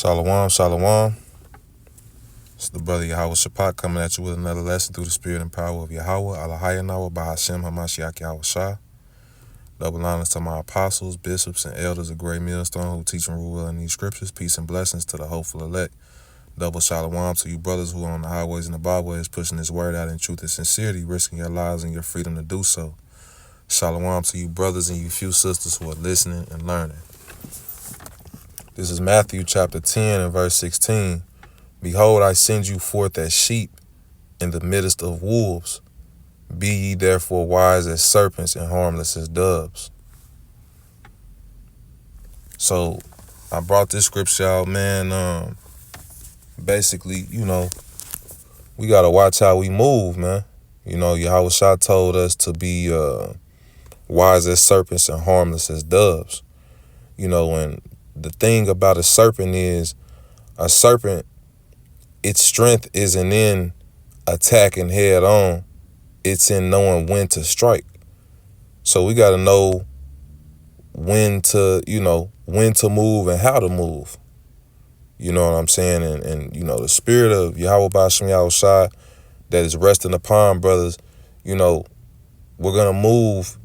Shalom, shalom. It's the brother Yahweh Shapat coming at you with another lesson through the spirit and power of Yahweh, Alahayanawa, Bahashem, Hamashiach, Yahweh Shah. Double honors to my apostles, bishops, and elders of Great Millstone who teach and rule in these scriptures. Peace and blessings to the hopeful elect. Double shalom to you brothers who are on the highways and the byways, pushing this word out in truth and sincerity, risking your lives and your freedom to do so. Shalom to you brothers and you few sisters who are listening and learning. This is Matthew chapter 10 and verse 16. Behold, I send you forth as sheep in the midst of wolves. Be ye therefore wise as serpents and harmless as doves. So I brought this scripture out, man. Basically, we got to watch how we move, man. Yahweh Shah told us to be wise as serpents and harmless as doves. And the thing about a serpent is a serpent, its strength isn't in attacking head on. It's in knowing when to strike. So we got to know when to move and how to move. You know what I'm saying? And the spirit of Yahweh Bashem Yahweh Shai that is resting upon brothers, we're going to move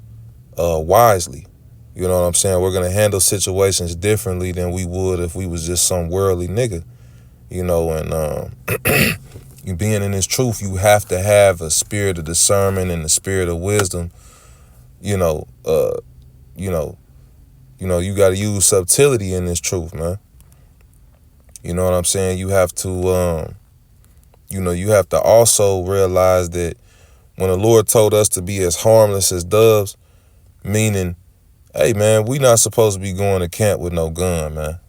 wisely. You know what I'm saying? We're going to handle situations differently than we would if we was just some worldly nigga. And you being in this truth, you have to have a spirit of discernment and a spirit of wisdom. You got to use subtlety in this truth, man. You know what I'm saying? You have to, you have to also realize that when the Lord told us to be as harmless as doves, meaning, hey, man, we not supposed to be going to camp with no gun, man.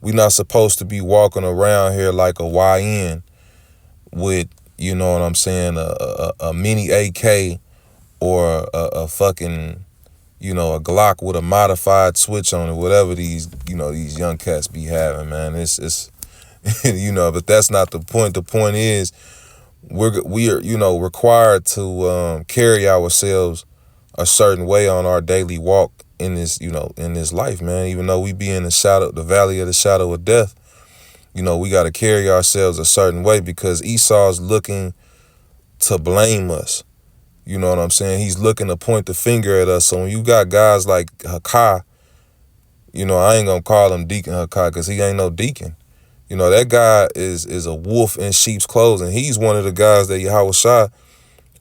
We not supposed to be walking around here like a YN with, you know what I'm saying, a mini AK or a fucking, a Glock with a modified switch on it, whatever these young cats be having, man. It's but that's not the point. The point is we are, required to carry ourselves a certain way on our daily walk in this, in this life, man. Even though we be in the valley of the shadow of death, we got to carry ourselves a certain way because Esau's looking to blame us. You know what I'm saying? He's looking to point the finger at us. So when you got guys like Hakai, I ain't gonna call him Deacon Hakai because he ain't no deacon. That guy is a wolf in sheep's clothing. He's one of the guys that Yahweh Shah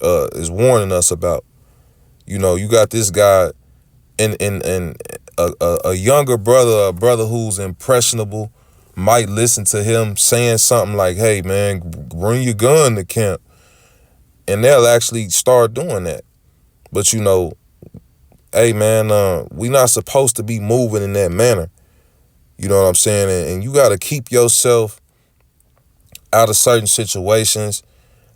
is warning us about. You got this guy and a younger brother, a brother who's impressionable, might listen to him saying something like, hey, man, bring your gun to camp. And they'll actually start doing that. But, hey, man, we not supposed to be moving in that manner. You know what I'm saying? And you got to keep yourself out of certain situations.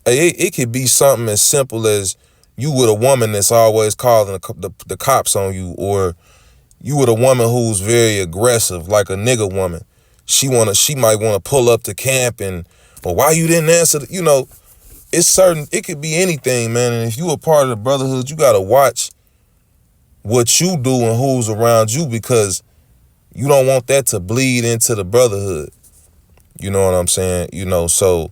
Hey, it could be something as simple as you with a woman that's always calling the cops on you, or you with a woman who's very aggressive, like a nigga woman. She might want to pull up to camp and, well, why you didn't answer? It's certain, it could be anything, man. And if you a part of the brotherhood, you got to watch what you do and who's around you, because you don't want that to bleed into the brotherhood. You know what I'm saying? So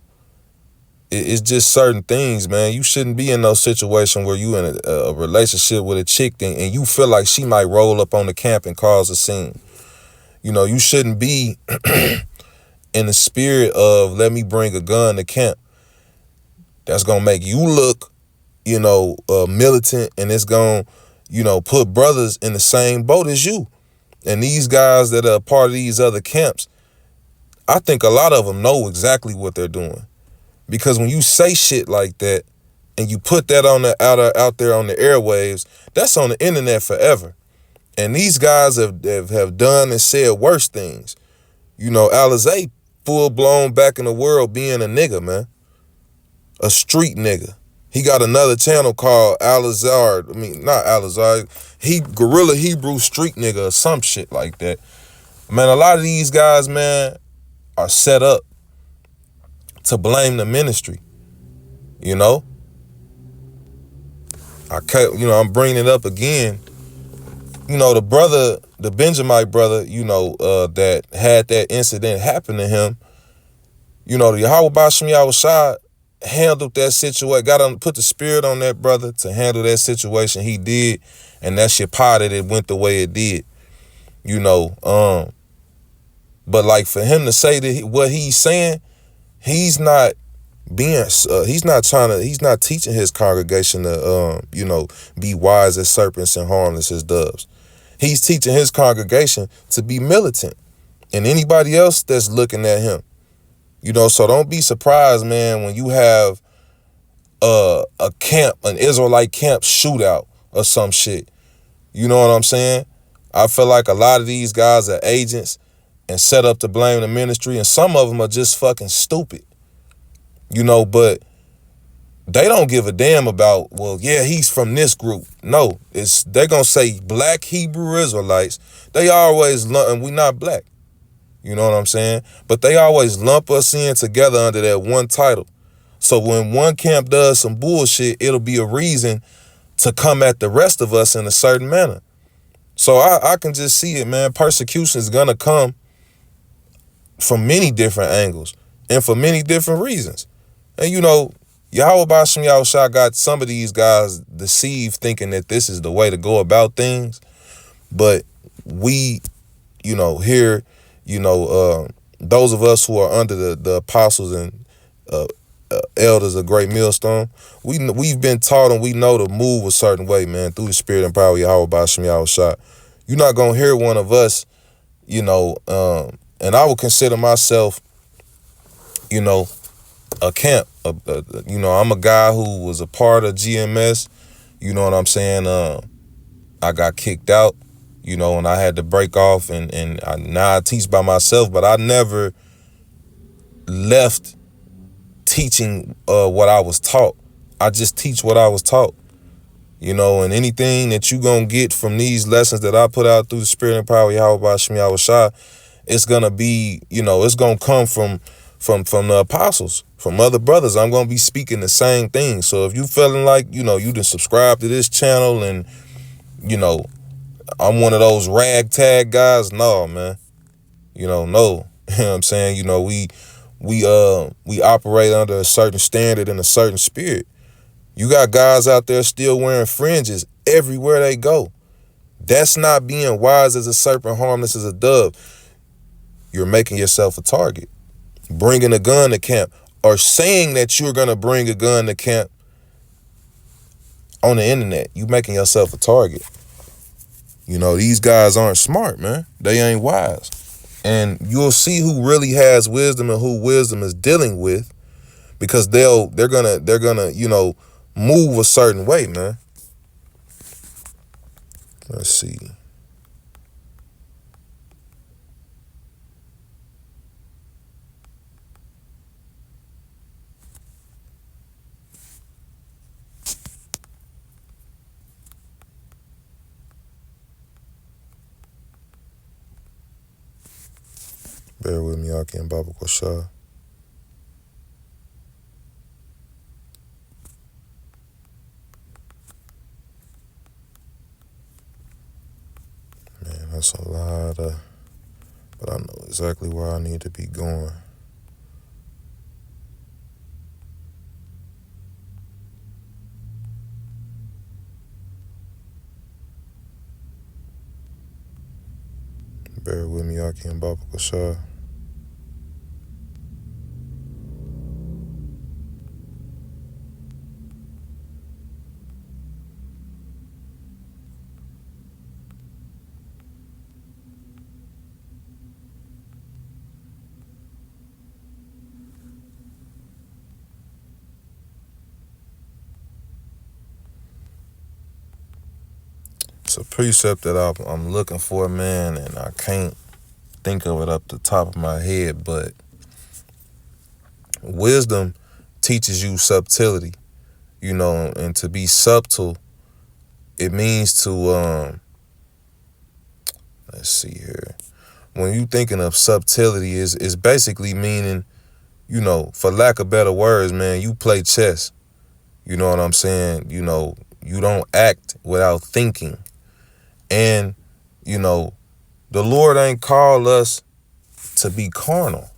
it's just certain things, man. You shouldn't be in no situation where you in a relationship with a chick and you feel like she might roll up on the camp and cause a scene. You shouldn't be in the spirit of, let me bring a gun to camp. That's going to make you look, militant, and it's going to, put brothers in the same boat as you. And these guys that are a part of these other camps, I think a lot of them know exactly what they're doing. Because when you say shit like that and you put that on out there on the airwaves, that's on the internet forever. And these guys have done and said worse things. Alizé full blown back in the world being a nigga, man. A street nigga. He got another channel called Alizar. Not Alizar. Guerrilla Hebrew Street Nigga or some shit like that. Man, a lot of these guys, man, are set up to blame the ministry. I'm bringing it up again. the brother, the Benjamite brother, that had that incident happen to him, the Yahweh Bashem Yahushua handled that situation, put the spirit on that brother to handle that situation. He did, and that shit potted, it went the way it did, but like for him to say that what he's saying, he's not he's not teaching his congregation to, be wise as serpents and harmless as doves. He's teaching his congregation to be militant, and anybody else that's looking at him, so don't be surprised, man, when you have an Israelite camp shootout or some shit. You know what I'm saying? I feel like a lot of these guys are agents and set up to blame the ministry, and some of them are just fucking stupid. But they don't give a damn about, well, yeah, he's from this group. No, they're gonna say black Hebrew Israelites. They always and we not black. You know what I'm saying? But they always lump us in together under that one title. So when one camp does some bullshit, it'll be a reason to come at the rest of us in a certain manner. So I can just see it, man. Persecution is gonna come from many different angles and for many different reasons. And Yahweh Bashem Yahushua got some of these guys deceived, thinking that this is the way to go about things. But we, here, those of us who are under the apostles and elders of Great Millstone, we've been taught and we know to move a certain way, man, through the spirit and power of Yahweh Bashem Yahushua. You're not gonna hear one of us, and I would consider myself, a camp. I'm a guy who was a part of GMS. You know what I'm saying? I got kicked out, and I had to break off, and now I teach by myself, but I never left teaching what I was taught. I just teach what I was taught. And anything that you gonna get from these lessons that I put out through the spirit and power of Yahweh Bashem Yahushua, it's gonna be, it's gonna come from the apostles, from other brothers. I'm gonna be speaking the same thing. So if you feeling like, you done subscribe to this channel and, I'm one of those ragtag guys, no, man. No. You know what I'm saying? We operate under a certain standard and a certain spirit. You got guys out there still wearing fringes everywhere they go. That's not being wise as a serpent, harmless as a dove. You're making yourself a target. Bringing a gun to camp, or saying that you're going to bring a gun to camp on the internet, you making yourself a target. These guys aren't smart, man. They ain't wise. And you'll see who really has wisdom and who wisdom is dealing with, because they're gonna move a certain way, man. Let's see. Bear with me, Aki and Baba Kwasha. Man, that's a lot but I know exactly where I need to be going. Bear with me, Aki and Baba Kwasha. It's a precept that I'm looking for, man, and I can't think of it up the top of my head, but wisdom teaches you subtlety, and to be subtle, it means to, let's see here. When you thinking of subtlety, is basically meaning, for lack of better words, man, you play chess. You know what I'm saying? You don't act without thinking. And you know, the Lord ain't called us to be carnal.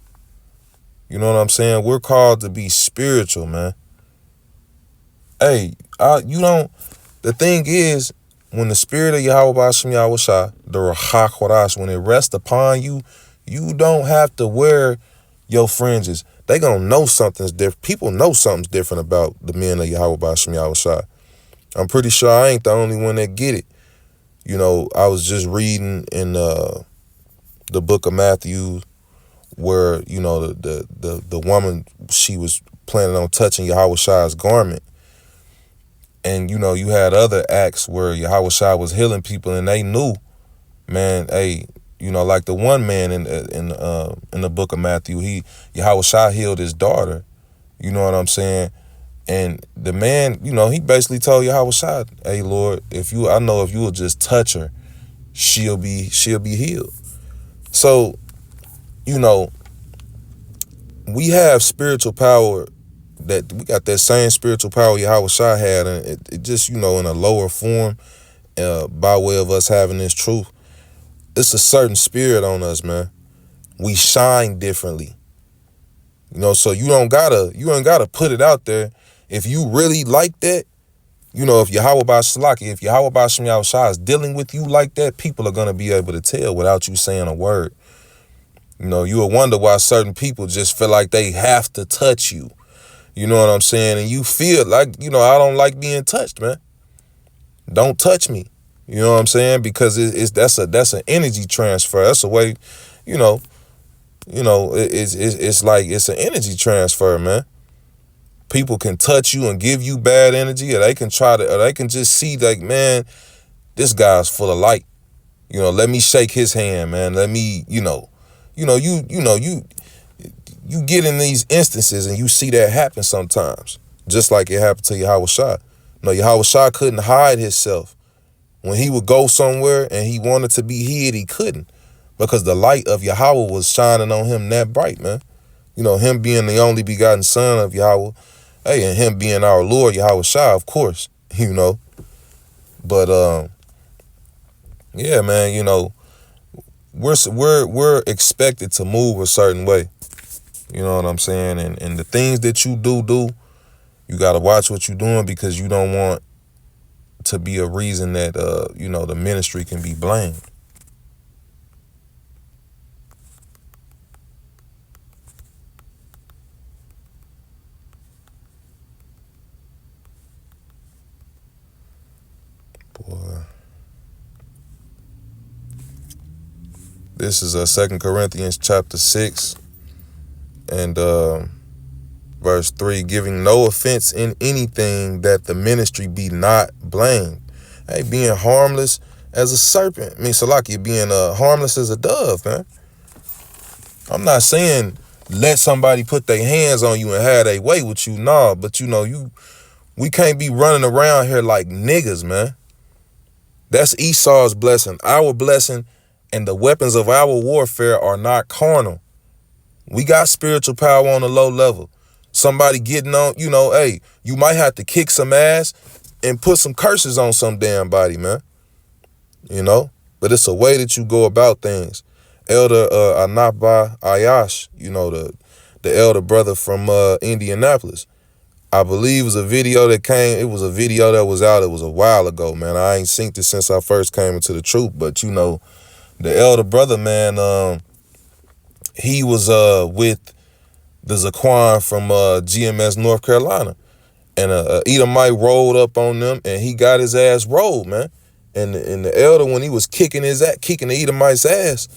You know what I'm saying? We're called to be spiritual, man. Hey, the thing is, when the spirit of Yahweh Bashim Yahushua, the Ruach HaKodesh, when it rests upon you, you don't have to wear your fringes. They gonna know something's different. People know something's different about the men of Yahweh Bashim Yahushua. I'm pretty sure I ain't the only one that get it. You know, I was just reading in the book of Matthew where, you know, the woman, she was planning on touching Yahweh's garment. And, you know, you had other acts where Yahweh was healing people and they knew, man, hey, you know, like the one man in the book of Matthew, Yahweh healed his daughter. You know what I'm saying? And the man, you know, he basically told Yahweh, hey, Lord, I know if you will just touch her, she'll be healed. So, you know, we have spiritual power, that we got that same spiritual power Yahweh had, and it just, you know, in a lower form, by way of us having this truth. It's a certain spirit on us, man. We shine differently. You know, so you ain't gotta put it out there. If you really like that, you know, if Yahweh Bashim Yahushua is dealing with you like that, people are gonna be able to tell without you saying a word. You know, you will wonder why certain people just feel like they have to touch you. You know what I'm saying? And you feel like, you know, I don't like being touched, man. Don't touch me. You know what I'm saying? Because that's an energy transfer. That's a way, you know, it's like it's an energy transfer, man. People can touch you and give you bad energy, or they can just see like, man, this guy's full of light. You know, let me shake his hand, man. Let me, you get in these instances and you see that happen sometimes. Just like it happened to Yahweh. No, Yahweh couldn't hide himself. When he would go somewhere and he wanted to be hid, he couldn't. Because the light of Yahweh was shining on him that bright, man. You know, him being the only begotten son of Yahweh. Hey, and him being our Lord, Yahweh, of course, you know. But yeah, man, you know, we're expected to move a certain way. You know what I'm saying? And the things that you do, you gotta watch what you're doing, because you don't want to be a reason that you know, the ministry can be blamed. Boy. This is 2 Corinthians chapter 6 and verse 3, giving no offense in anything, that the ministry be not blamed. Hey, being harmless as a serpent. I mean, Salaki, being harmless as a dove, man. I'm not saying let somebody put their hands on you and have their way with you, nah, but you know, we can't be running around here like niggas, man. That's Esau's blessing. Our blessing and the weapons of our warfare are not carnal. We got spiritual power on a low level. Somebody getting on, you know, hey, you might have to kick some ass and put some curses on some damn body, man. You know? But it's a way that you go about things. Elder Anaba Ayash, you know, the elder brother from Indianapolis. I believe it was a video that came, it was a video that was out, it was a while ago, man. I ain't seen this since I first came into the truth, but you know, the elder brother, man, he was with the Zaquan from GMS North Carolina, and Edomite rolled up on them, and he got his ass rolled, man. And the elder, when he was kicking the Edomite's ass,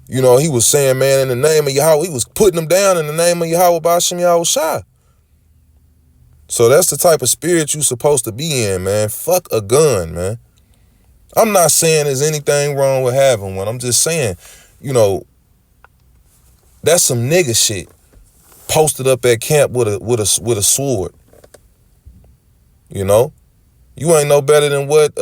you know, he was saying, man, in the name of Yahweh, he was putting them down in the name of Yahweh Bashim Yahushua. So that's the type of spirit you supposed to be in, man. Fuck a gun, man. I'm not saying there's anything wrong with having one. I'm just saying, you know, that's some nigga shit. Posted up at camp with a sword. You know? You ain't no better than what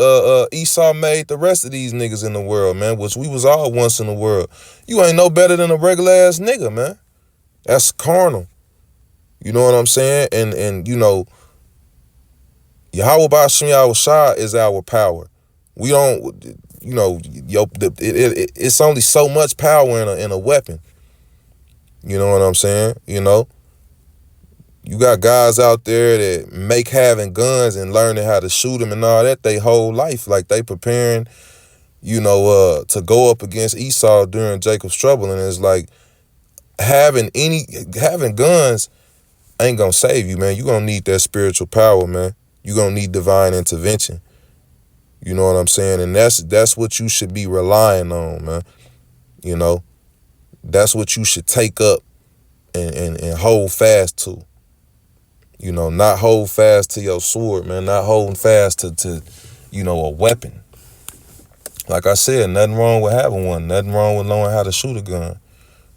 Esau made the rest of these niggas in the world, man, which we was all once in the world. You ain't no better than a regular ass nigga, man. That's carnal. You know what I'm saying? And you know, Yahweh Bashim Yahushua is our power. We don't, you know, it's only so much power in a weapon. You know what I'm saying? You know, you got guys out there that make having guns and learning how to shoot them and all that they whole life. Like they preparing, you know, to go up against Esau during Jacob's trouble. And it's like having guns ain't gonna save you, man. You gonna need that spiritual power, man. You gonna need divine intervention. You know what I'm saying? And that's what you should be relying on, man. You know, that's what you should take up and hold fast to. You know, not hold fast to your sword, man. Not holding fast to you know, a weapon. Like I said, nothing wrong with having one. Nothing wrong with knowing how to shoot a gun.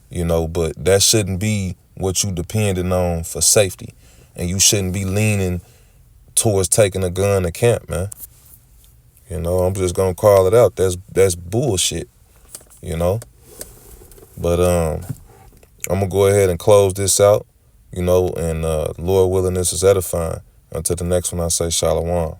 You know, but that shouldn't be what you depending on for safety. And you shouldn't be leaning towards taking a gun to camp, man. You know, I'm just gonna call it out. That's bullshit. You know. But I'm gonna go ahead and close this out. You know, and Lord willing, this is edifying. Until the next one, I say shalom.